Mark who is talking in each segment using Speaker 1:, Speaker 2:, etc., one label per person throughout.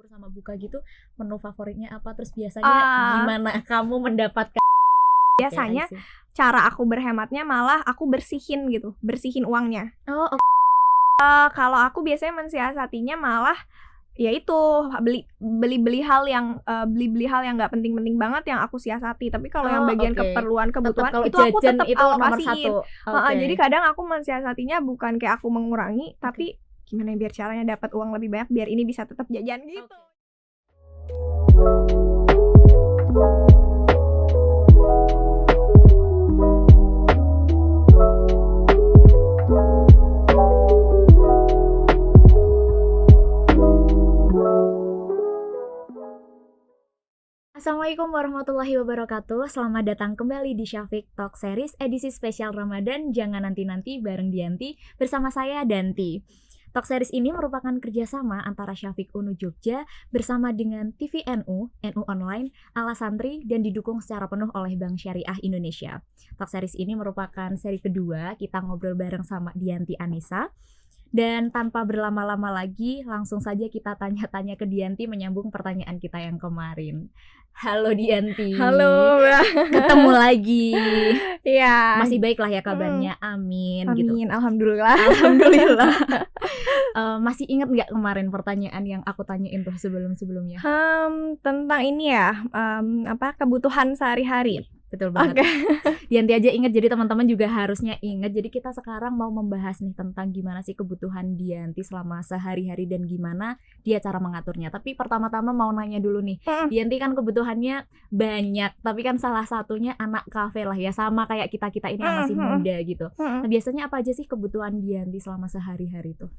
Speaker 1: sahur sama buka gitu, menu favoritnya apa? Terus biasanya gimana kamu mendapatkan?
Speaker 2: Biasanya cara aku berhematnya malah aku bersihin gitu, bersihin uangnya.
Speaker 1: Oh,
Speaker 2: Kalau aku biasanya mensiasatinya malah ya itu beli hal yang nggak penting-penting banget yang aku siasati. Tapi kalau yang bagian kebutuhan itu aku tetap alokasiin. Jadi kadang aku mensiasatinya bukan kayak aku mengurangi, tapi gimana biar caranya dapat uang lebih banyak biar ini bisa tetap jajan gitu.
Speaker 1: Assalamualaikum warahmatullahi wabarakatuh. Selamat datang kembali di Syafiq Talk Series edisi spesial Ramadan. Jangan nanti-nanti bareng Dianti bersama saya Danti. Talk Series ini merupakan kerjasama antara Syafiq UNU Jogja bersama dengan TV NU Online, Ala Santri, dan didukung secara penuh oleh Bank Syariah Indonesia. Talk Series ini merupakan seri kedua kita ngobrol bareng sama Dianti Anissa. Dan tanpa berlama-lama lagi, langsung saja kita tanya-tanya ke Dianti menyambung pertanyaan kita yang kemarin. Halo Dianti.
Speaker 2: Halo.
Speaker 1: Ketemu lagi.
Speaker 2: Iya.
Speaker 1: Masih baik lah ya kabarnya. Amin.
Speaker 2: Amin.
Speaker 1: Gitu.
Speaker 2: Alhamdulillah.
Speaker 1: Masih ingat nggak kemarin pertanyaan yang aku tanyain tuh sebelum-sebelumnya?
Speaker 2: Tentang ini ya, kebutuhan sehari-hari.
Speaker 1: Betul banget. Dianti aja ingat, jadi teman-teman juga harusnya ingat. Jadi kita sekarang mau membahas nih tentang gimana sih kebutuhan Dianti selama sehari-hari dan gimana dia cara mengaturnya. Tapi pertama-tama mau nanya dulu nih, Dianti kan kebutuhannya banyak, tapi kan salah satunya anak kafe lah ya, sama kayak kita-kita ini yang masih muda gitu. Nah, biasanya apa aja sih kebutuhan Dianti selama sehari-hari tuh?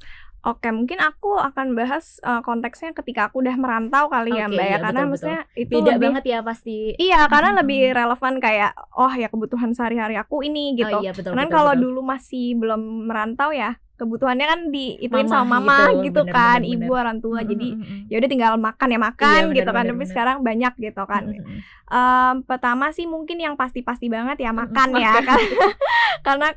Speaker 2: Oke, mungkin aku akan bahas konteksnya ketika aku udah merantau kali ya Mbak ya, karena maksudnya itu
Speaker 1: beda banget ya pasti.
Speaker 2: Iya, karena lebih relevan kayak ya kebutuhan sehari-hari aku ini gitu. Karena kalau dulu masih belum merantau ya, kebutuhannya kan diituin sama mama gitu kan, ibu orang tua. Jadi ya udah tinggal makan ya makan gitu kan. Tapi sekarang banyak gitu kan. Pertama sih mungkin yang pasti-pasti banget ya makan ya kan. Karena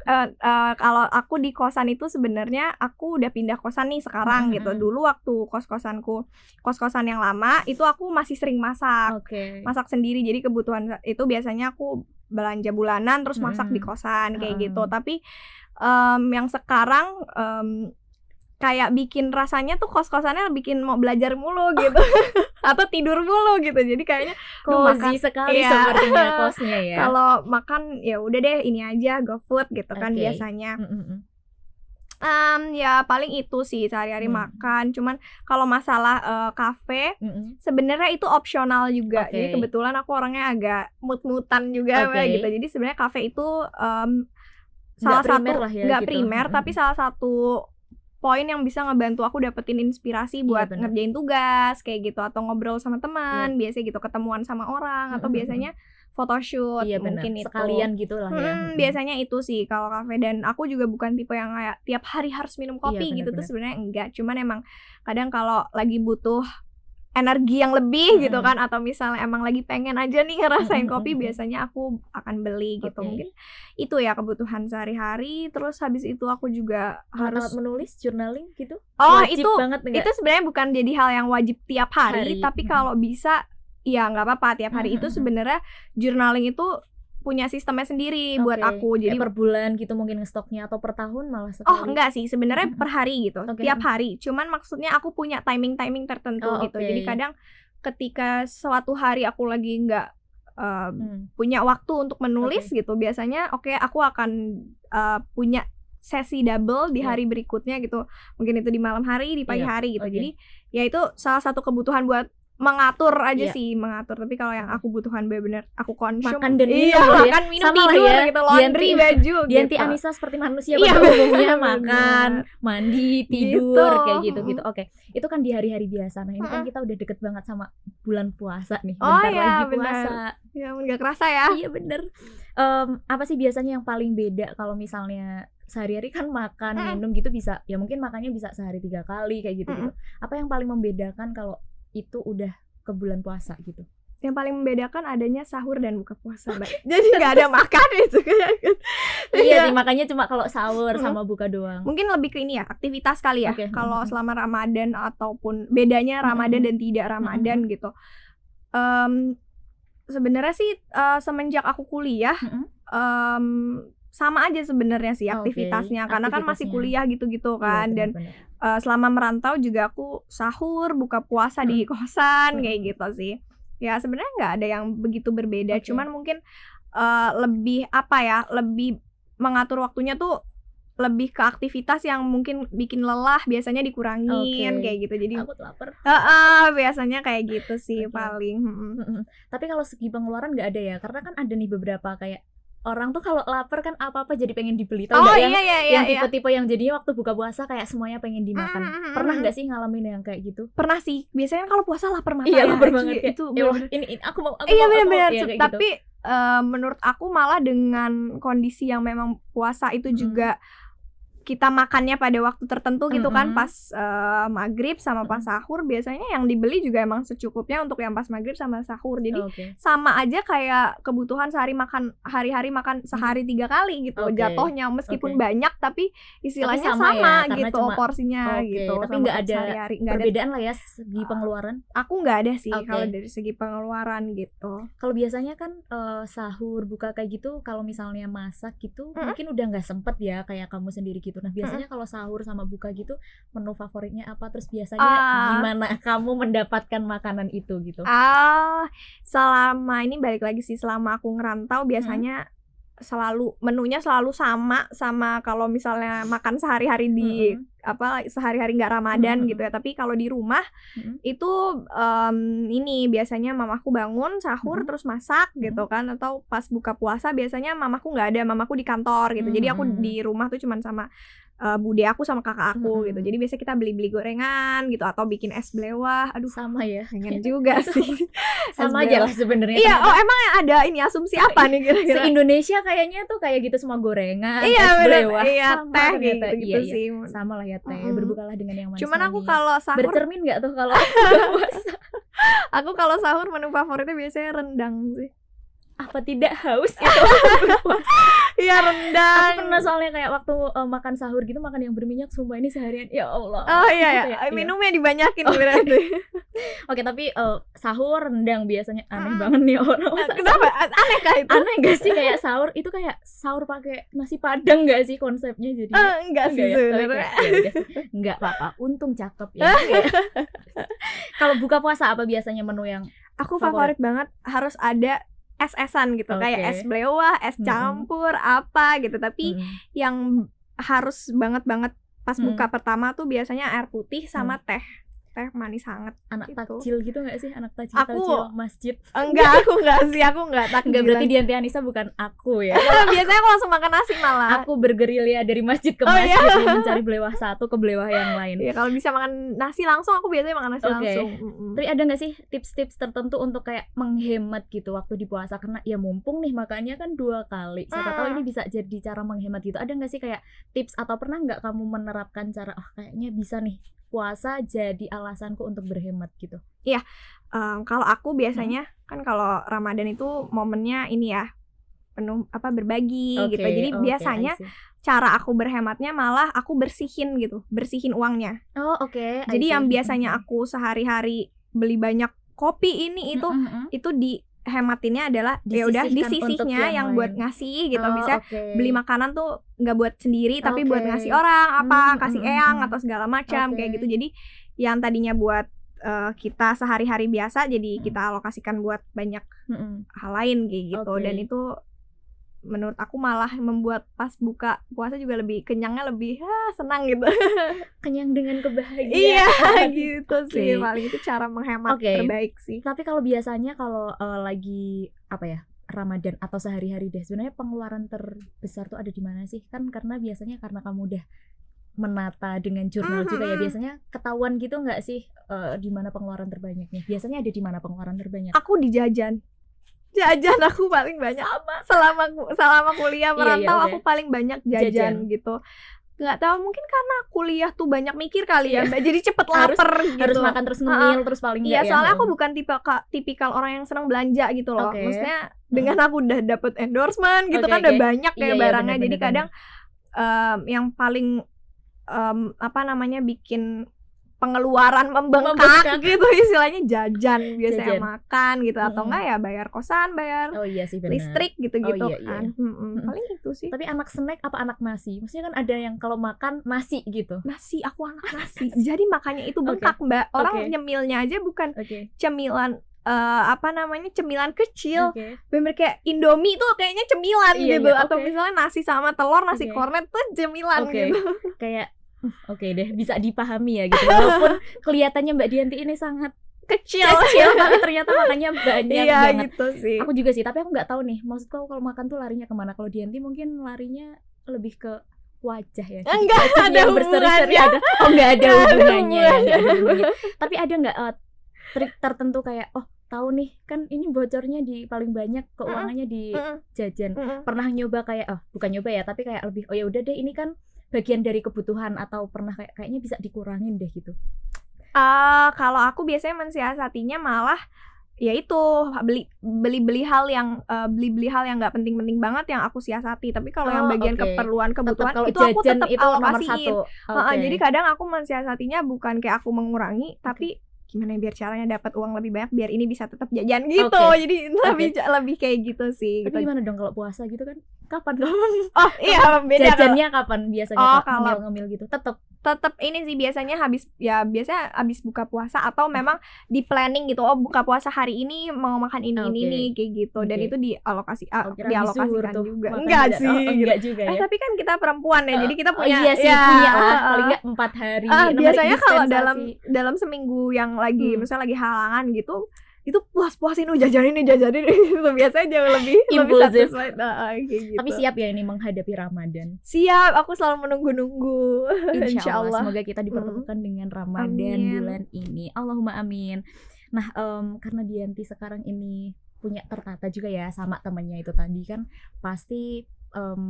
Speaker 2: kalau aku di kosan itu sebenarnya aku udah pindah kosan nih sekarang gitu. Dulu waktu kos-kosan yang lama itu aku masih sering masak. Masak sendiri. Jadi kebutuhan itu biasanya aku belanja bulanan terus masak di kosan kayak gitu. Tapi yang sekarang kayak bikin rasanya tuh kos-kosannya bikin mau belajar mulu gitu. Atau tidur mulu gitu. Jadi kayaknya
Speaker 1: cozy sekali sepertinya kosnya ya.
Speaker 2: Kalau makan ya udah deh ini aja GoFood gitu kan biasanya. Ya paling itu sih sehari-hari makan. Cuman kalau masalah kafe sebenarnya itu opsional juga. Jadi kebetulan aku orangnya agak mut-mutan juga gitu. Jadi sebenarnya kafe itu salah satu nggak primer tapi salah satu poin yang bisa ngebantu aku dapetin inspirasi buat ngerjain tugas kayak gitu, atau ngobrol sama teman, biasanya gitu ketemuan sama orang, atau biasanya photoshoot mungkin itu
Speaker 1: sekalian gitu lah ya.
Speaker 2: Biasanya itu sih kalau kafe. Dan aku juga bukan tipe yang kayak tiap hari harus minum kopi gitu tuh sebenarnya enggak. Cuman emang kadang kalau lagi butuh energi yang lebih gitu kan, atau misalnya emang lagi pengen aja nih ngerasain kopi, biasanya aku akan beli gitu. Mungkin itu ya kebutuhan sehari-hari. Terus habis itu aku juga harus
Speaker 1: menulis, journaling gitu.
Speaker 2: Wajib banget enggak? Itu sebenarnya bukan jadi hal yang wajib tiap hari. Tapi kalau bisa ya nggak apa-apa tiap hari. Itu sebenarnya journaling itu punya sistemnya sendiri buat aku. Jadi
Speaker 1: per bulan gitu mungkin stoknya, atau per tahun malah sekali?
Speaker 2: Oh enggak sih, sebenarnya per hari gitu, tiap hari. Cuman maksudnya aku punya timing tertentu gitu. Jadi kadang ketika suatu hari aku lagi nggak punya waktu untuk menulis gitu, biasanya aku akan punya sesi double di hari berikutnya gitu. Mungkin itu di malam hari, di pagi hari gitu. Jadi ya itu salah satu kebutuhan buat mengatur aja sih, mengatur. Tapi kalau yang aku butuhkan bener-bener aku konsum
Speaker 1: makan dan minum
Speaker 2: makan minum
Speaker 1: sama
Speaker 2: tidur
Speaker 1: ya,
Speaker 2: gitu, laundry baju
Speaker 1: Dianti
Speaker 2: gitu.
Speaker 1: Anissa seperti manusia pada umumnya makan, mandi, tidur kayak gitu. Itu kan di hari-hari biasa. Nah ini kan kita udah deket banget sama bulan puasa nih, bentar lagi puasa.
Speaker 2: Ya nggak kerasa ya.
Speaker 1: Iya bener. Apa sih biasanya yang paling beda kalau misalnya sehari-hari kan makan minum gitu bisa, ya mungkin makannya bisa sehari 3 kali kayak gitu. Apa yang paling membedakan kalau itu udah ke bulan puasa gitu?
Speaker 2: Yang paling membedakan adanya sahur dan buka puasa, Mbak. Jadi nggak ada makan itu kayak.
Speaker 1: Iya sih, makanya cuma kalau sahur sama buka doang.
Speaker 2: Mungkin lebih ke ini ya, aktivitas kali ya. Kalau selama Ramadan ataupun bedanya Ramadan dan tidak Ramadan gitu. Sebenarnya sih semenjak aku kuliah sama aja sebenarnya sih aktivitasnya, karena kan masih kuliah gitu-gitu kan. Iya, dan selama merantau juga aku sahur, buka puasa di kosan kayak gitu sih. Ya sebenarnya nggak ada yang begitu berbeda, cuman mungkin lebih apa ya, lebih mengatur waktunya tuh lebih ke aktivitas yang mungkin bikin lelah biasanya dikurangin kayak gitu. Jadi
Speaker 1: aku lapar.
Speaker 2: Biasanya kayak gitu sih paling.
Speaker 1: Tapi kalau segi pengeluaran nggak ada ya, karena kan ada nih beberapa kayak orang tuh kalau lapar kan apa-apa jadi pengen dibeli. Tahu nggak yang tipe-tipe yang jadinya waktu buka puasa kayak semuanya pengen dimakan. Pernah nggak sih ngalamin yang kayak gitu?
Speaker 2: Pernah sih. Biasanya kalau puasa lapar mata.
Speaker 1: Iya, lapar banget kayak, itu ini aku mau.
Speaker 2: Iya benar-benar. Tapi menurut aku malah dengan kondisi yang memang puasa itu juga kita makannya pada waktu tertentu gitu kan, pas maghrib sama pas sahur, biasanya yang dibeli juga emang secukupnya untuk yang pas maghrib sama sahur. Jadi sama aja kayak kebutuhan hari-hari makan sehari 3 kali gitu jatuhnya, meskipun banyak tapi istilahnya sama ya, gitu porsinya gitu.
Speaker 1: Tapi nggak ada perbedaan lah ya segi pengeluaran.
Speaker 2: Aku nggak ada sih kalau dari segi pengeluaran gitu.
Speaker 1: Kalau biasanya kan sahur buka kayak gitu, kalau misalnya masak gitu mungkin udah nggak sempet ya kayak kamu sendiri gitu. Nah biasanya kalau sahur sama buka gitu menu favoritnya apa? Terus biasanya gimana kamu mendapatkan makanan itu gitu?
Speaker 2: Selama ini balik lagi sih, selama aku ngerantau biasanya selalu menunya selalu sama kalau misalnya makan sehari-hari di sehari-hari nggak Ramadan gitu ya. Tapi kalau di rumah itu ini biasanya mamaku bangun sahur terus masak gitu kan, atau pas buka puasa biasanya mamaku nggak ada, mamaku di kantor gitu. Jadi aku di rumah tuh cuman sama bude aku sama kakak aku gitu. Jadi biasa kita beli gorengan gitu atau bikin es belewah. Aduh,
Speaker 1: sama ya,
Speaker 2: pengen juga sih.
Speaker 1: Sama aja lah sebenarnya.
Speaker 2: Iya, emang ada ini asumsi apa nih kira-kira?
Speaker 1: Se-Indonesia kayaknya tuh kayak gitu, semua gorengan, es belewah, teh gitu sih. Sama lah ya, teh. Berbukalah dengan yang manis.
Speaker 2: Cuman aku kalau sahur
Speaker 1: bercermin nggak tuh kalau puasa?
Speaker 2: Aku kalau sahur menu favoritnya biasanya rendang sih.
Speaker 1: Apa tidak haus itu berpuasa?
Speaker 2: Iya, rendang.
Speaker 1: Aku pernah soalnya kayak waktu makan sahur gitu, makan yang berminyak, sumpah ini seharian ya Allah.
Speaker 2: Oh iya ya, minumnya dibanyakin berarti.
Speaker 1: Oke, tapi sahur rendang biasanya aneh banget nih orang.
Speaker 2: Kenapa? Aneh kah itu?
Speaker 1: Aneh gak sih kayak sahur itu kayak sahur pakai nasi padang gak sih konsepnya jadi?
Speaker 2: Enggak sih sebenarnya.
Speaker 1: Enggak apa-apa, untung cakep ya. Kalau buka puasa apa biasanya menu yang
Speaker 2: aku favorit banget? Harus ada es-esan gitu, kayak es belewah, es campur, apa gitu. Tapi yang harus banget pas buka pertama tuh biasanya air putih sama teh manis hangat.
Speaker 1: Anak
Speaker 2: gitu.
Speaker 1: takjil gitu gak sih? Anak takjil masjid?
Speaker 2: Enggak, aku enggak takjil.
Speaker 1: Enggak, berarti Dianti Anissa bukan aku ya.
Speaker 2: Biasanya aku langsung makan nasi malah.
Speaker 1: Aku bergerilya dari masjid ke masjid mencari belewah satu ke belewah yang lain.
Speaker 2: Iya, kalau bisa makan nasi langsung aku biasanya makan nasi langsung.
Speaker 1: Tapi ada gak sih tips-tips tertentu untuk kayak menghemat gitu waktu di puasa? Karena ya mumpung nih makannya kan 2 kali. Siapa tahu ini bisa jadi cara menghemat gitu. Ada gak sih kayak tips atau pernah gak kamu menerapkan cara kayaknya bisa nih puasa jadi alasanku untuk berhemat gitu?
Speaker 2: Iya, kalau aku biasanya kan kalau Ramadan itu momennya ini ya penuh berbagi gitu. Jadi biasanya cara aku berhematnya malah aku bersihin uangnya. Jadi yang biasanya aku sehari-hari beli banyak kopi ini itu dihematinnya adalah ya udah disisihnya yang buat ngasih gitu. Bisa beli makanan tuh nggak buat sendiri tapi buat ngasih orang kasih eyang atau segala macam kayak gitu. Jadi yang tadinya buat kita sehari-hari biasa jadi kita alokasikan buat banyak hal lain kayak gitu. Dan itu menurut aku malah membuat pas buka puasa juga lebih kenyangnya, lebih senang gitu.
Speaker 1: Kenyang dengan kebahagiaan.
Speaker 2: Iya gitu sih. Paling itu cara menghemat terbaik sih.
Speaker 1: Tapi kalau biasanya kalau lagi Ramadan atau sehari-hari deh, sebenarnya pengeluaran terbesar tuh ada di mana sih? Kan karena biasanya karena kamu udah menata dengan jurnal juga ya, biasanya ketahuan gitu nggak sih di mana pengeluaran terbanyaknya? Biasanya ada di mana pengeluaran terbanyak?
Speaker 2: Aku di jajan aku paling banyak. Selama kuliah merantau aku paling banyak jajan gitu. Nggak tahu, mungkin karena kuliah tuh banyak mikir kali ya Mbak, jadi cepet lapar gitu.
Speaker 1: Harus makan terus ngemil terus paling
Speaker 2: Iya, soalnya aku bukan tipikal orang yang senang belanja gitu loh. Maksudnya dengan aku udah dapet endorsement gitu kan udah banyak kayak barangnya. Jadi kadang yang paling bikin pengeluaran membengkak gitu istilahnya jajan biasanya, makan gitu atau enggak ya bayar kosan, bayar listrik gitu-gitu kan. Paling itu sih.
Speaker 1: Tapi anak snack apa anak nasi? Maksudnya kan ada yang kalau makan nasi gitu.
Speaker 2: Nasi, aku anak nasi. Jadi makanya itu bengkak Mbak. Orang nyemilnya aja bukan cemilan cemilan kecil. Bener kayak Indomie tuh kayaknya cemilan gitu. Atau misalnya nasi sama telur, nasi kornet tuh cemilan gitu.
Speaker 1: Kayak Oke deh, bisa dipahami ya gitu. Walaupun kelihatannya Mbak Dianti ini sangat kecil tapi ternyata makannya banyak banget.
Speaker 2: Gitu sih.
Speaker 1: Aku juga sih, tapi aku nggak tahu nih. Maksudku kalau makan tuh larinya kemana? Kalau Dianti mungkin larinya lebih ke wajah ya.
Speaker 2: Enggak ada hubungannya.
Speaker 1: Enggak ada hubungannya. Tapi ada nggak trik tertentu kayak tahu nih kan ini bocornya di paling banyak keuangannya di jajan. Pernah nyoba kayak bukan nyoba ya, tapi kayak lebih ya udah deh ini kan bagian dari kebutuhan, atau pernah kayaknya bisa dikurangin deh gitu?
Speaker 2: Kalau aku biasanya mensiasatinya malah yaitu beli hal yang nggak penting-penting banget yang aku siasati. Tapi kalau yang bagian keperluan kebutuhan itu aku tetap alokasiin. Jadi kadang aku mensiasatinya bukan kayak aku mengurangi, tapi gimana biar caranya dapat uang lebih banyak biar ini bisa tetap jajan gitu. Jadi lebih kayak gitu sih.
Speaker 1: Tapi
Speaker 2: gitu.
Speaker 1: gimana dong kalau puasa gitu kan? Kapan
Speaker 2: iya beda.
Speaker 1: Jajannya kapan biasanya kalau ngemil gitu?
Speaker 2: Tetap ini sih biasanya biasanya habis buka puasa atau memang di planning gitu. Buka puasa hari ini mau makan ini kayak gitu. Dan itu dialokasikan juga. Enggak sih.
Speaker 1: Enggak juga ya.
Speaker 2: Tapi kan kita perempuan ya. Jadi kita punya
Speaker 1: punya lah paling enggak 4 hari.
Speaker 2: Biasanya kalau dalam seminggu yang lagi misalnya lagi halangan gitu, itu puas-puasin jajanin gitu. Biasanya jauh lebih satisfied gitu.
Speaker 1: Tapi siap ya ini menghadapi Ramadan?
Speaker 2: Siap, aku selalu menunggu-nunggu.
Speaker 1: Insyaallah semoga kita dipertemukan dengan Ramadan bulan ini. Allahumma amin. Nah, karena Dianti sekarang ini punya tertata juga ya sama temannya itu tadi kan, pasti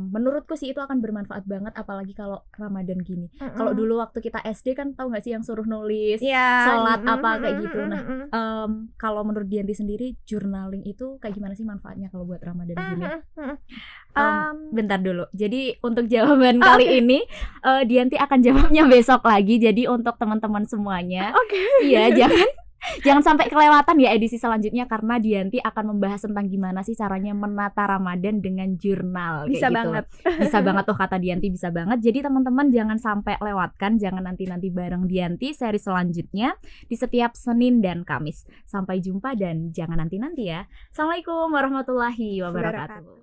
Speaker 1: menurutku sih itu akan bermanfaat banget apalagi kalau Ramadan gini. Kalau dulu waktu kita SD kan tahu nggak sih yang suruh nulis salat apa kayak gitu. Nah, kalau menurut Dianti sendiri journaling itu kayak gimana sih manfaatnya kalau buat Ramadan gini? Bentar dulu. Jadi untuk jawaban kali ini Dianti akan jawabnya besok lagi. Jadi untuk teman-teman semuanya, iya jangan sampai kelewatan ya edisi selanjutnya karena Dianti akan membahas tentang gimana sih caranya menata Ramadan dengan jurnal.
Speaker 2: Bisa
Speaker 1: gitu.
Speaker 2: banget.
Speaker 1: Bisa banget tuh kata Dianti, bisa banget. Jadi teman-teman jangan sampai lewatkan, jangan nanti bareng Dianti seri selanjutnya di setiap Senin dan Kamis. Sampai jumpa dan jangan nanti ya. Assalamualaikum warahmatullahi wabarakatuh.